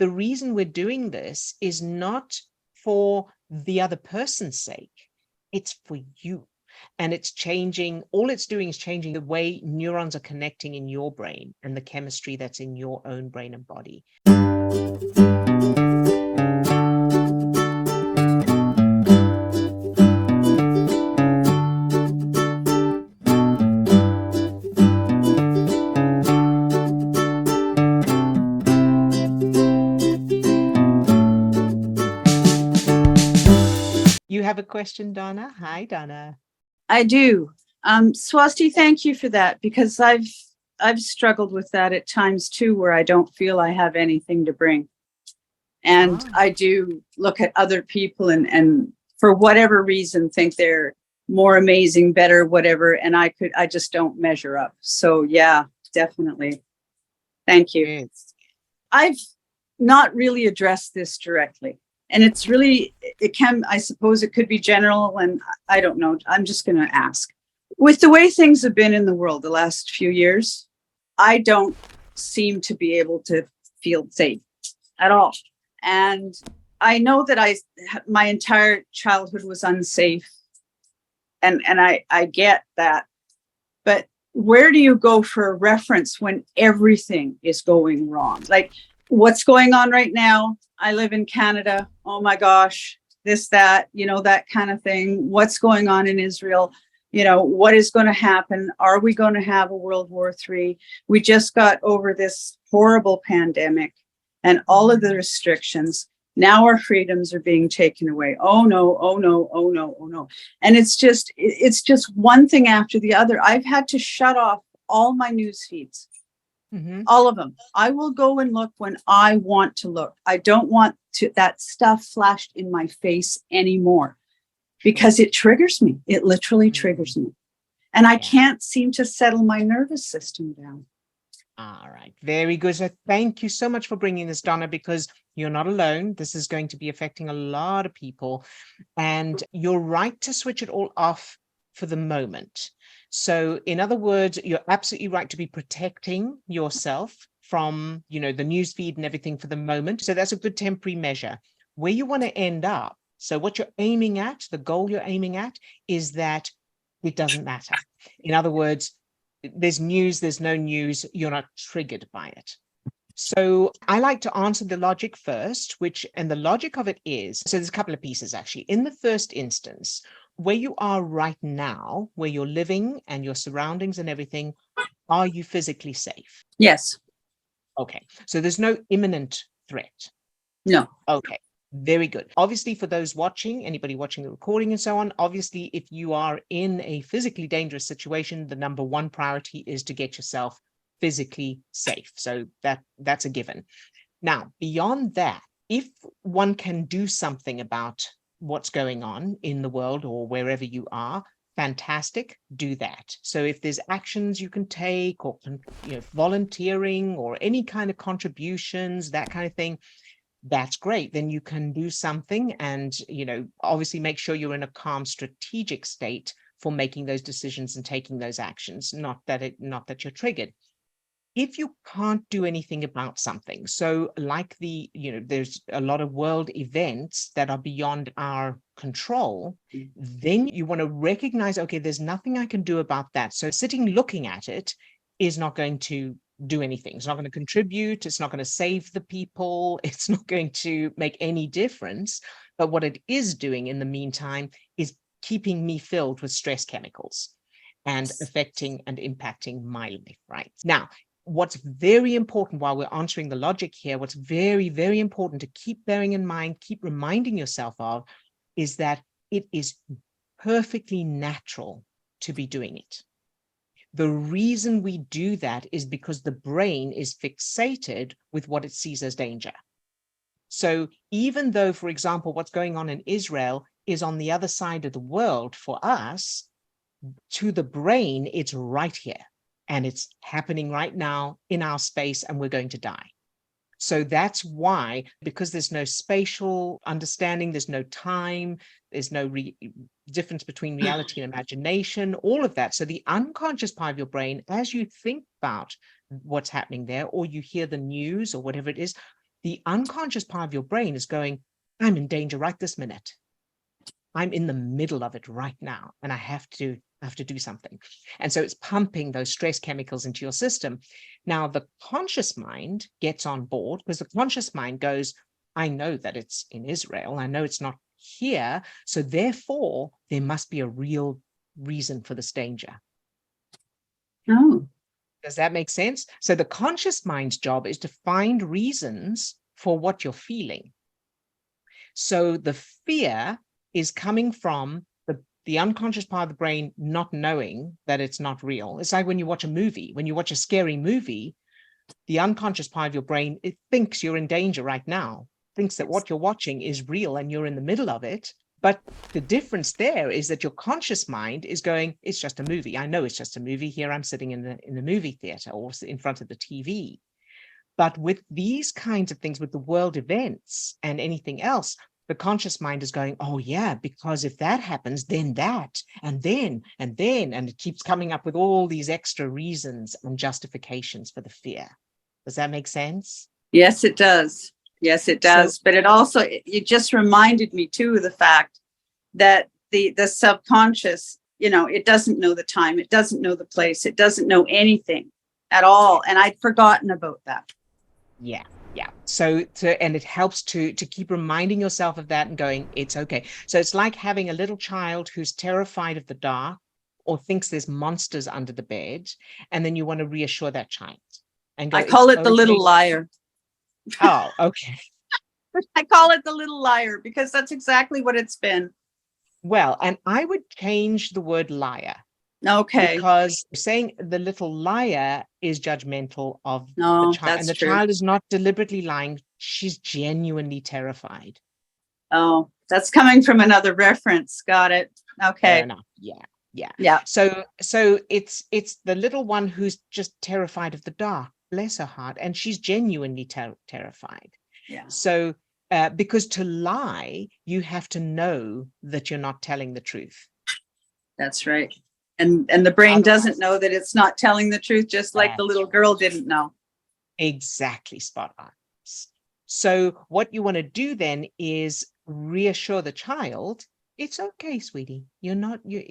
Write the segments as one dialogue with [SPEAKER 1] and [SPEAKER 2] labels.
[SPEAKER 1] the reason we're doing this is not for the other person's sake, it's for you. And it's changing, all it's doing is changing the way neurons are connecting in your brain and the chemistry that's in your own brain and body. You have a question, Donna? Hi, Donna.
[SPEAKER 2] I do. Swasti, thank you for that, because I've struggled with that at times too, where I don't feel I have anything to bring. And I do look at other people and for whatever reason think they're more amazing, better, whatever. And I just don't measure up. So yeah, definitely. Thank you.
[SPEAKER 1] Yes.
[SPEAKER 2] I've not really addressed this directly. And it's really, I suppose it could be general, and I don't know. I'm just going to ask. With the way things have been in the world the last few years, I don't seem to be able to feel safe at all. And I know that my entire childhood was unsafe. And I get that. But where do you go for a reference when everything is going wrong? Like what's going on right now? I live in Canada. Oh my gosh, this, that, that kind of thing. What's going on in Israel? What is going to happen? Are we going to have a World War III? We just got over this horrible pandemic and all of the restrictions. Now our freedoms are being taken away. Oh no, oh no, oh no, oh no. And it's just one thing after the other. I've had to shut off all my news feeds. Mm-hmm. All of them. I will go and look when I want to look. I don't want that stuff flashed in my face anymore because it triggers me. It literally triggers me. And I can't seem to settle my nervous system down.
[SPEAKER 1] All right. Very good. So thank you so much for bringing this, Donna, because you're not alone. This is going to be affecting a lot of people. And you're right to switch it all off for the moment. So in other words, you're absolutely right to be protecting yourself from, the news feed and everything for the moment. So that's a good temporary measure. Where you want to end up, so what you're aiming at, the goal you're aiming at, is that it doesn't matter. In other words, there's news, there's no news, you're not triggered by it. So I like to answer the logic first, and the logic of it is, so there's a couple of pieces actually. In the first instance, where you are right now, where you're living and your surroundings and everything, are you physically safe?
[SPEAKER 2] Yes.
[SPEAKER 1] Okay. So there's no imminent threat?
[SPEAKER 2] No.
[SPEAKER 1] Okay. Very good. Obviously, for those watching, anybody watching the recording and so on, obviously, if you are in a physically dangerous situation, the number one priority is to get yourself physically safe. So that's a given. Now, beyond that, if one can do something about what's going on in the world or wherever you are, fantastic, do that. So if there's actions you can take or volunteering or any kind of contributions, that kind of thing, that's great. Then you can do something and, obviously make sure you're in a calm, strategic state for making those decisions and taking those actions, not that you're triggered. If you can't do anything about something, so like there's a lot of world events that are beyond our control, then you want to recognize, okay, there's nothing I can do about that. So sitting looking at it is not going to do anything. It's not going to contribute. It's not going to save the people. It's not going to make any difference. But what it is doing in the meantime is keeping me filled with stress chemicals and affecting and impacting my life, right? Now, what's very important while we're answering the logic here, what's very, very important to keep bearing in mind, keep reminding yourself of, is that it is perfectly natural to be doing it. The reason we do that is because the brain is fixated with what it sees as danger. So even though, for example, what's going on in Israel is on the other side of the world for us, to the brain, it's right here. And it's happening right now in our space, and we're going to die. So that's why, because there's no spatial understanding, there's no time, there's no difference between reality and imagination, all of that. So the unconscious part of your brain, as you think about what's happening there, or you hear the news or whatever it is, The unconscious part of your brain is going, I'm in danger right this minute. I'm in the middle of it right now, and I have to do something. And so it's pumping those stress chemicals into your system. Now, the conscious mind gets on board, because the conscious mind goes, I know that it's in Israel. I know it's not here. So therefore, there must be a real reason for this danger.
[SPEAKER 2] Oh,
[SPEAKER 1] Does that make sense? So the conscious mind's job is to find reasons for what you're feeling. So the fear is coming from the unconscious part of the brain not knowing that it's not real. It's like when you watch a movie, when you watch a scary movie, the unconscious part of your brain, it thinks you're in danger right now, thinks that what you're watching is real and you're in the middle of it. But the difference there is that your conscious mind is going, it's just a movie. I know it's just a movie. Here I'm sitting in the movie theater or in front of the TV. But with these kinds of things, with the world events and anything else, the conscious mind is going, oh yeah, because if that happens, then that, and then, and it keeps coming up with all these extra reasons and justifications for the fear. Does that make sense?
[SPEAKER 2] yes, it does. Yes, it does.
[SPEAKER 1] So,
[SPEAKER 2] But it just reminded me too of the fact that the subconscious, it doesn't know the time, it doesn't know the place, it doesn't know anything at all. And I'd forgotten about that.
[SPEAKER 1] yeah. So and it helps to keep reminding yourself of that and going, it's okay. So it's like having a little child who's terrified of the dark or thinks there's monsters under the bed, and then you want to reassure that child and go,
[SPEAKER 2] I call it the
[SPEAKER 1] okay.
[SPEAKER 2] little liar.
[SPEAKER 1] Oh, okay.
[SPEAKER 2] I call it the little liar because that's exactly what it's been.
[SPEAKER 1] Well, and I would change the word liar.
[SPEAKER 2] Okay.
[SPEAKER 1] Because saying the little liar is judgmental of
[SPEAKER 2] No,
[SPEAKER 1] the child,
[SPEAKER 2] that's
[SPEAKER 1] and the
[SPEAKER 2] true.
[SPEAKER 1] child is not deliberately lying. She's genuinely terrified.
[SPEAKER 2] Oh, that's coming from another reference. Got it. Okay.
[SPEAKER 1] Fair enough. Yeah.
[SPEAKER 2] Yeah.
[SPEAKER 1] So it's the little one who's just terrified of the dark. Bless her heart, and she's genuinely terrified.
[SPEAKER 2] Yeah.
[SPEAKER 1] So because to lie, you have to know that you're not telling the truth.
[SPEAKER 2] That's right. And the brain
[SPEAKER 1] Otherwise,
[SPEAKER 2] doesn't know that it's not telling the truth, just like the little girl didn't know.
[SPEAKER 1] Exactly, spot on. So what you want to do then is reassure the child, it's okay, sweetie.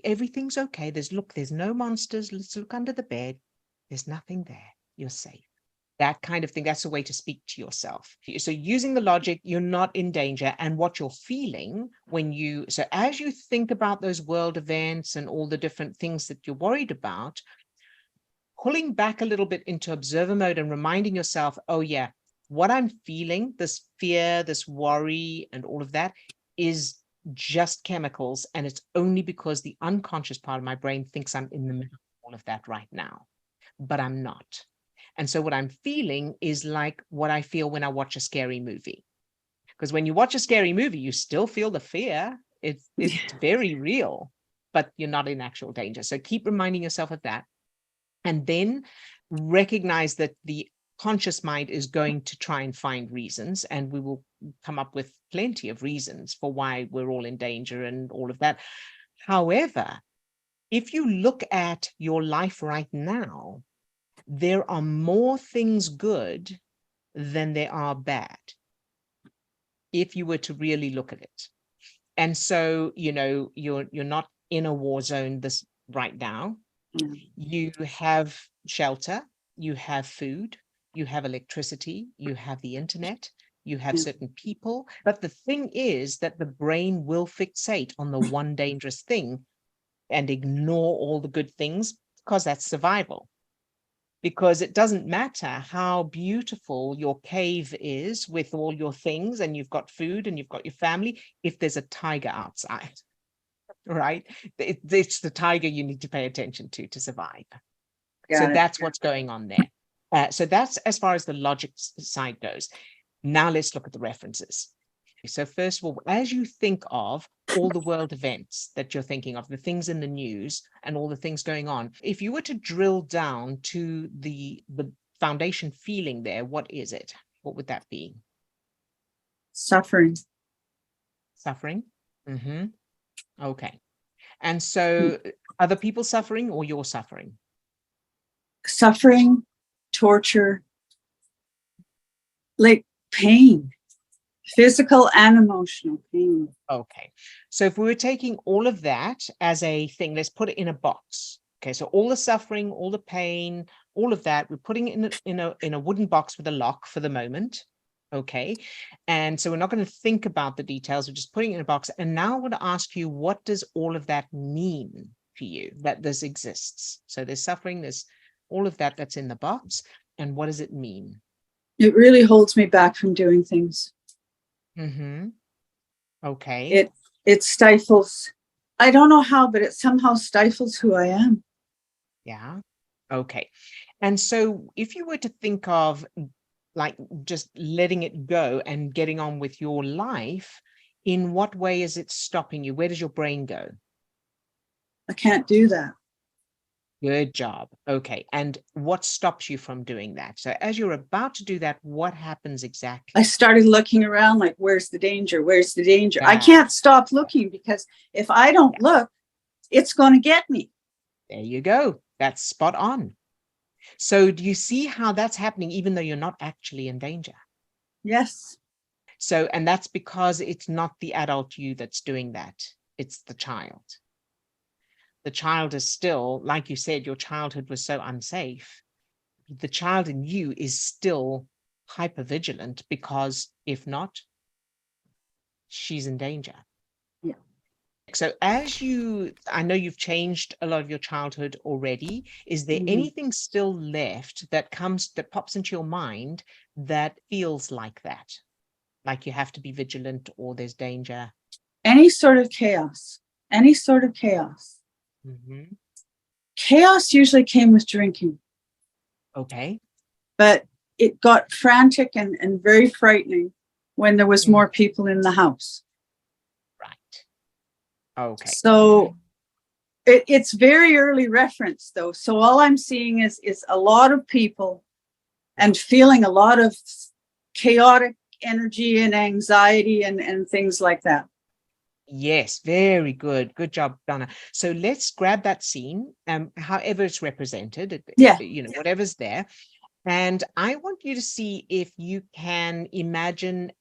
[SPEAKER 1] Everything's okay. There's no monsters. Let's look under the bed. There's nothing there. You're safe. That kind of thing. That's a way to speak to yourself. So using the logic, you're not in danger. And what you're feeling so as you think about those world events and all the different things that you're worried about, pulling back a little bit into observer mode and reminding yourself, oh yeah, what I'm feeling, this fear, this worry, and all of that is just chemicals. And it's only because the unconscious part of my brain thinks I'm in the middle of all of that right now, but I'm not. And so what I'm feeling is like what I feel when I watch a scary movie. Because when you watch a scary movie, you still feel the fear. It's very real, but you're not in actual danger. So keep reminding yourself of that. And then recognize that the conscious mind is going to try and find reasons, and we will come up with plenty of reasons for why we're all in danger and all of that. However, if you look at your life right now, there are more things good than there are bad, if you were to really look at it. And so, you're not in a war zone this right now. You have shelter, you have food, you have electricity, you have the internet, you have certain people. But the thing is that the brain will fixate on the one dangerous thing and ignore all the good things, because that's survival. Because it doesn't matter how beautiful your cave is with all your things and you've got food and you've got your family, if there's a tiger outside, right? It's the tiger you need to pay attention to survive. So that's what's going on there. So that's as far as the logic side goes. Now let's look at the references. So first of all, as you think of all the world events that you're thinking of, the things in the news and all the things going on, if you were to drill down to the foundation feeling there, what is it? What would that be?
[SPEAKER 2] Suffering.
[SPEAKER 1] Suffering? Mm-hmm. Okay. And so other people suffering or you're suffering?
[SPEAKER 2] Suffering, torture. Like Pain, physical and emotional pain.
[SPEAKER 1] Okay. So if we were taking all of that as a thing, let's put it in a box. Okay. So all the suffering, all the pain, all of that, we're putting it in a wooden box with a lock for the moment. Okay. And so we're not going to think about the details. We're just putting it in a box. And now I want to ask you, what does all of that mean for you, that this exists? So there's suffering, there's all of that that's in the box. And what does it mean?
[SPEAKER 2] It really holds me back from doing things.
[SPEAKER 1] Mm-hmm. Okay.
[SPEAKER 2] It stifles. I don't know how, but it somehow stifles who I am.
[SPEAKER 1] Yeah. Okay. And so if you were to think of like just letting it go and getting on with your life, in what way is it stopping you? Where does your brain go?
[SPEAKER 2] I can't do that.
[SPEAKER 1] Good job. Okay. And what stops you from doing that? So as you're about to do that, what happens exactly?
[SPEAKER 2] I started looking around like, where's the danger? Where's the danger?
[SPEAKER 1] Yeah.
[SPEAKER 2] I can't stop looking because if I don't look, it's going to get me.
[SPEAKER 1] There you go. That's spot on. So do you see how that's happening even though you're not actually in danger?
[SPEAKER 2] Yes.
[SPEAKER 1] So, and that's because it's not the adult you that's doing that. It's the child. The child is still, like you said, your childhood was so unsafe. The child in you is still hypervigilant because if not, she's in danger.
[SPEAKER 2] Yeah.
[SPEAKER 1] So I know you've changed a lot of your childhood already. Is there anything still left that pops into your mind that feels like that? Like you have to be vigilant or there's danger?
[SPEAKER 2] Any sort of chaos. Any sort of chaos.
[SPEAKER 1] Mm-hmm.
[SPEAKER 2] Chaos usually came with drinking.
[SPEAKER 1] Okay.
[SPEAKER 2] But it got frantic and very frightening when there was more people in the house.
[SPEAKER 1] Right. Okay.
[SPEAKER 2] So it's very early reference though. So all I'm seeing is a lot of people and feeling a lot of chaotic energy and anxiety and things like that.
[SPEAKER 1] Yes, very good. Good job, Donna. So let's grab that scene, however it's represented,
[SPEAKER 2] Yeah.
[SPEAKER 1] Whatever's there. And I want you to see if you can imagine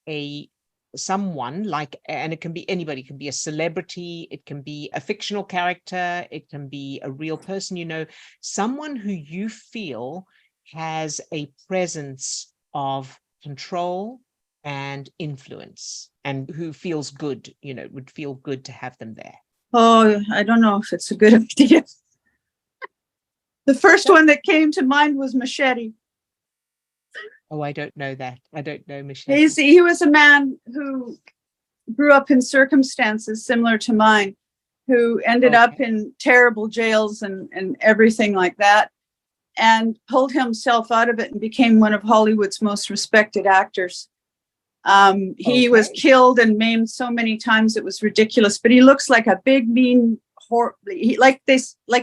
[SPEAKER 1] someone like, and it can be anybody, it can be a celebrity, it can be a fictional character, it can be a real person, someone who you feel has a presence of control and influence and who feels good, would feel good to have them there.
[SPEAKER 2] Oh, I don't know if it's a good idea. The first one that came to mind was Machete.
[SPEAKER 1] Oh, I don't know that. I don't know Machete.
[SPEAKER 2] He was a man who grew up in circumstances similar to mine, who ended up in terrible jails and everything like that, and pulled himself out of it and became one of Hollywood's most respected actors. He was killed and maimed so many times it was ridiculous, but he looks like a big, mean, like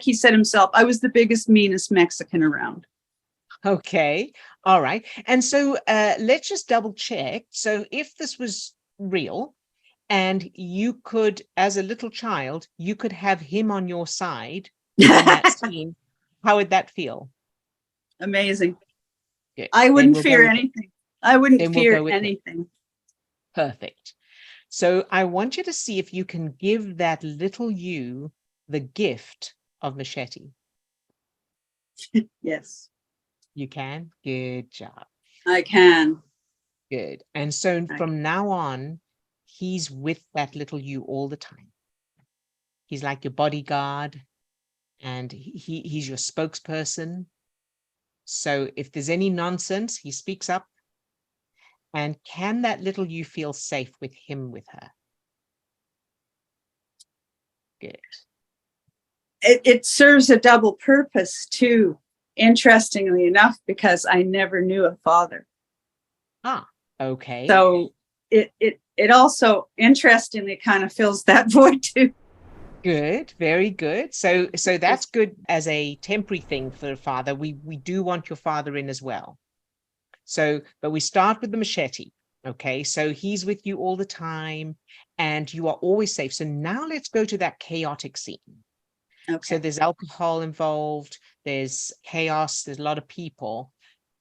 [SPEAKER 2] he said himself, I was the biggest, meanest Mexican around.
[SPEAKER 1] Okay. All right. And so let's just double check. So if this was real and you could, as a little child, you could have him on your side in that scene, how would that feel?
[SPEAKER 2] Amazing.
[SPEAKER 1] Good.
[SPEAKER 2] I wouldn't fear anything. I wouldn't fear anything.
[SPEAKER 1] Perfect. So I want you to see if you can give that little you the gift of Machete.
[SPEAKER 2] Yes.
[SPEAKER 1] You can? Good job.
[SPEAKER 2] I can.
[SPEAKER 1] Good. And so from now on, he's with that little you all the time. He's like your bodyguard and he's your spokesperson. So if there's any nonsense, he speaks up. And can that little you feel safe with him, with her? Good.
[SPEAKER 2] It serves a double purpose too, interestingly enough, because I never knew a father.
[SPEAKER 1] Ah, okay.
[SPEAKER 2] So it also interestingly kind of fills that void too.
[SPEAKER 1] Good, very good. So that's good as a temporary thing for a father. We do want your father in as well. So, but we start with the Machete. Okay, so he's with you all the time and you are always safe. So now let's go to that chaotic scene. Okay. So there's alcohol involved, there's chaos, there's a lot of people.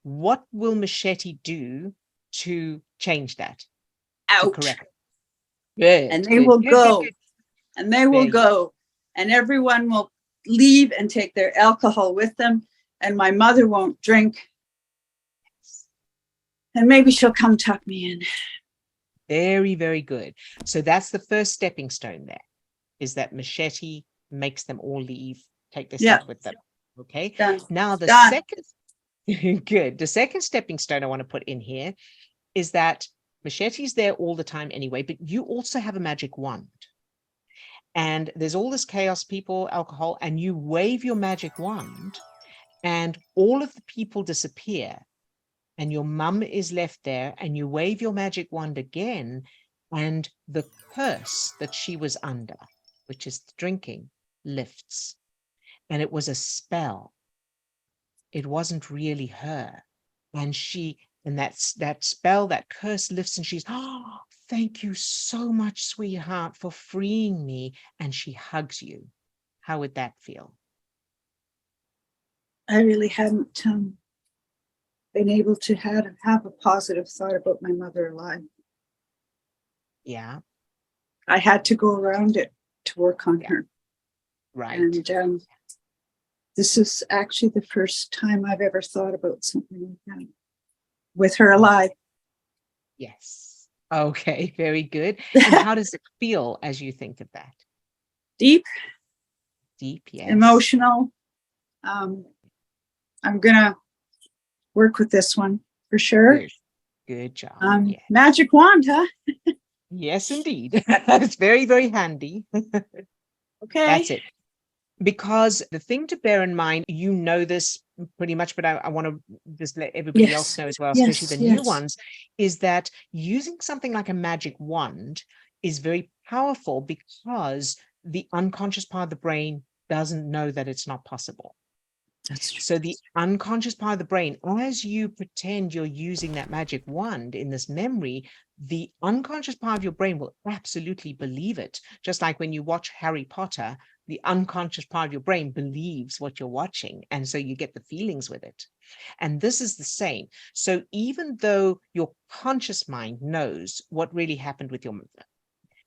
[SPEAKER 1] What will Machete do to change that, to
[SPEAKER 2] Out.
[SPEAKER 1] correct it. Good,
[SPEAKER 2] And they
[SPEAKER 1] good,
[SPEAKER 2] will
[SPEAKER 1] good, good,
[SPEAKER 2] go.
[SPEAKER 1] good.
[SPEAKER 2] And they will
[SPEAKER 1] There you
[SPEAKER 2] go. And everyone will leave and take their alcohol with them. And my mother won't drink. And maybe she'll come tuck me in.
[SPEAKER 1] Very, very good. So that's the first stepping stone there, is that Machete makes them all leave, take their
[SPEAKER 2] Yeah.
[SPEAKER 1] stuff with them. Okay.
[SPEAKER 2] Done.
[SPEAKER 1] Now the
[SPEAKER 2] Done.
[SPEAKER 1] second, good. The second stepping stone I want to put in here is that Machete's there all the time anyway, but you also have a magic wand. And there's all this chaos, people, alcohol, and you wave your magic wand and all of the people disappear. And your mum is left there, and you wave your magic wand again, and the curse that she was under, which is drinking, lifts. And it was a spell. It wasn't really her. And that spell, that curse lifts, and she's, oh, thank you so much, sweetheart, for freeing me. And she hugs you. How would that feel?
[SPEAKER 2] I really hadn't been able to have a positive thought about my mother alive.
[SPEAKER 1] Yeah.
[SPEAKER 2] I had to go around it to work on her.
[SPEAKER 1] Right.
[SPEAKER 2] And this is actually the first time I've ever thought about something like that with her alive.
[SPEAKER 1] Yes. Okay, very good. And how does it feel as you think of that?
[SPEAKER 2] Deep.
[SPEAKER 1] Deep, yes.
[SPEAKER 2] Emotional. I'm gonna work with this one for sure.
[SPEAKER 1] Good job.
[SPEAKER 2] Yes. Magic wand, huh?
[SPEAKER 1] Yes, indeed. It's very, very handy.
[SPEAKER 2] Okay.
[SPEAKER 1] That's it. Because the thing to bear in mind, you know this pretty much, but I want to just let everybody else know as well, especially the new ones, is that using something like a magic wand is very powerful because the unconscious part of the brain doesn't know that it's not possible.
[SPEAKER 2] That's true.
[SPEAKER 1] So the unconscious part of the brain, as you pretend you're using that magic wand in this memory, the unconscious part of your brain will absolutely believe it. Just like when you watch Harry Potter, the unconscious part of your brain believes what you're watching. And so you get the feelings with it. And this is the same. So even though your conscious mind knows what really happened with your mother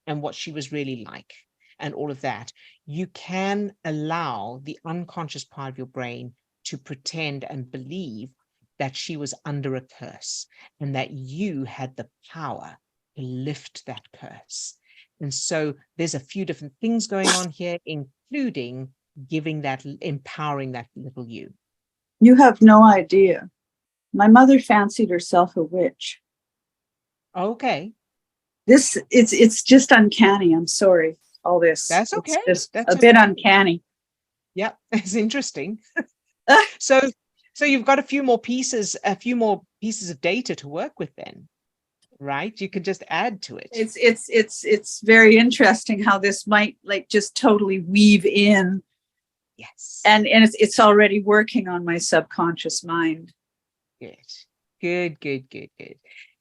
[SPEAKER 1] and what she was really like, and all of that, you can allow the unconscious part of your brain to pretend and believe that she was under a curse and that you had the power to lift that curse. And so there's a few different things going on here, including empowering that little you.
[SPEAKER 2] You have no idea. My mother fancied herself a witch.
[SPEAKER 1] Okay.
[SPEAKER 2] It's just uncanny. I'm sorry. All this.
[SPEAKER 1] That's okay.
[SPEAKER 2] It's
[SPEAKER 1] That's
[SPEAKER 2] a bit uncanny.
[SPEAKER 1] Yeah, it's interesting. So you've got a few more pieces of data to work with then, right? You can just add to it.
[SPEAKER 2] It's very interesting how this might like just totally weave in.
[SPEAKER 1] Yes.
[SPEAKER 2] And it's already working on my subconscious mind.
[SPEAKER 1] Good.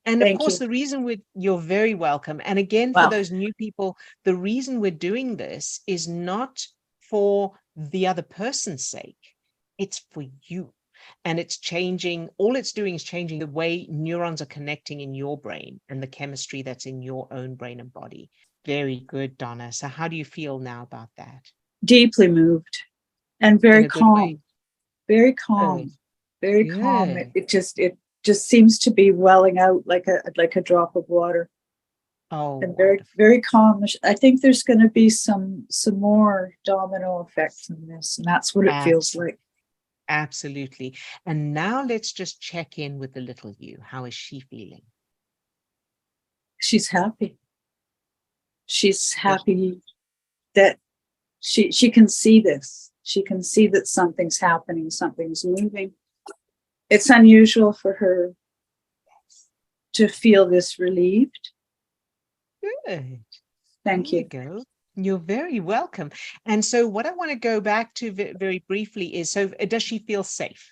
[SPEAKER 1] And
[SPEAKER 2] Thank
[SPEAKER 1] of course,
[SPEAKER 2] you.
[SPEAKER 1] the reason you're very welcome. And again, for those new people, the reason we're doing this is not for the other person's sake. It's for you. And it's changing, all it's doing is changing the way neurons are connecting in your brain and the chemistry that's in your own brain and body. Very good, Donna. So how do you feel now about that?
[SPEAKER 2] Deeply moved and very calm. Very calm. Very calm. It just seems to be welling out like a drop of water.
[SPEAKER 1] Oh,
[SPEAKER 2] and very, very calm. I think there's going to be some more domino effects in this, and that's what it feels like.
[SPEAKER 1] Absolutely. And now let's just check in with the little you. How is she feeling?
[SPEAKER 2] She's happy. She's happy that she can see this. She can see that something's happening, something's moving. It's unusual for her to feel this relieved.
[SPEAKER 1] Good.
[SPEAKER 2] Thank you.
[SPEAKER 1] There you go. You're very welcome. And so what I want to go back to very briefly is, so does she feel safe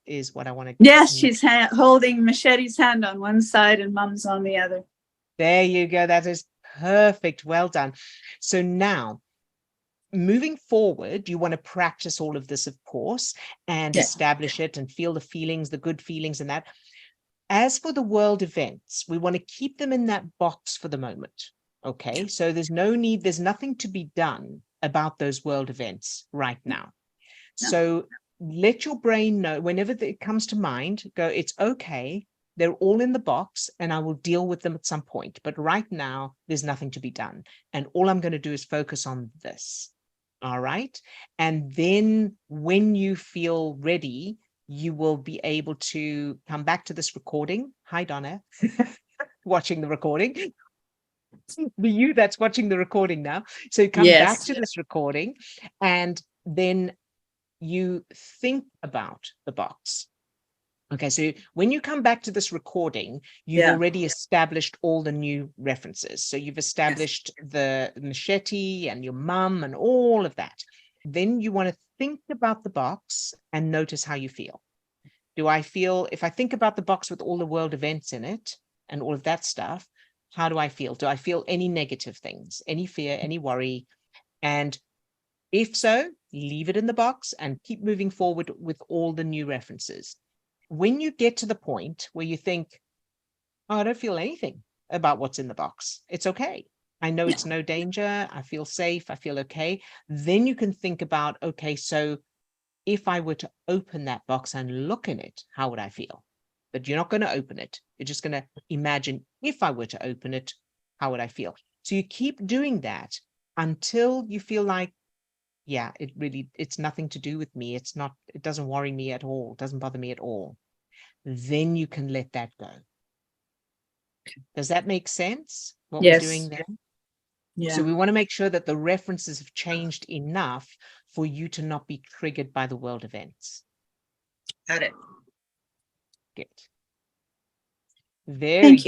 [SPEAKER 1] is what I want to.
[SPEAKER 2] Yes, she's holding Machete's hand on one side and Mum's on the other.
[SPEAKER 1] There you go. That is perfect. Well done. So now, moving forward, you want to practice all of this, of course, and establish it and feel the feelings, the good feelings and that. As for the world events, we want to keep them in that box for the moment. Okay, so there's no need, there's nothing to be done about those world events right now.
[SPEAKER 2] No.
[SPEAKER 1] So let your brain know whenever it comes to mind, go, it's okay. They're all in the box and I will deal with them at some point. But right now, there's nothing to be done. And all I'm going to do is focus on this. All right. And then when you feel ready, you will be able to come back to this recording. Hi, Donna, watching the recording. Be you that's watching the recording now. So come back to this recording and then you think about the box. Okay, so when you come back to this recording, you've already established all the new references. So you've established the machete and your mum and all of that. Then you want to think about the box and notice how you feel. Do I feel, if I think about the box with all the world events in it and all of that stuff, how do I feel? Do I feel any negative things, any fear, any worry? And if so, leave it in the box and keep moving forward with all the new references. When you get to the point where you think, oh, I don't feel anything about what's in the box, it's okay. I know it's no danger. I feel safe. I feel okay. Then you can think about, okay, so if I were to open that box and look in it, how would I feel? But you're not going to open it. You're just going to imagine, if I were to open it, how would I feel? So you keep doing that until you feel like, yeah, it's nothing to do with me. It doesn't worry me at all. It doesn't bother me at all. Then you can let that go. Does that make sense? What we're doing there?
[SPEAKER 2] Yeah.
[SPEAKER 1] So we want to make sure that the references have changed enough for you to not be triggered by the world events.
[SPEAKER 2] Got it.
[SPEAKER 1] Good. Very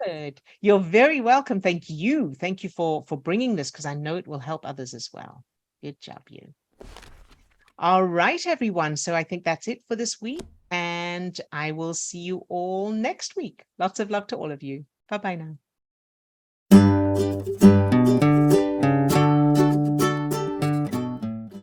[SPEAKER 1] good. You're very welcome. Thank you. Thank you for bringing this, because I know it will help others as well. Good job, you. All right, everyone. So I think that's it for this week, and I will see you all next week. Lots of love to all of you. Bye-bye now.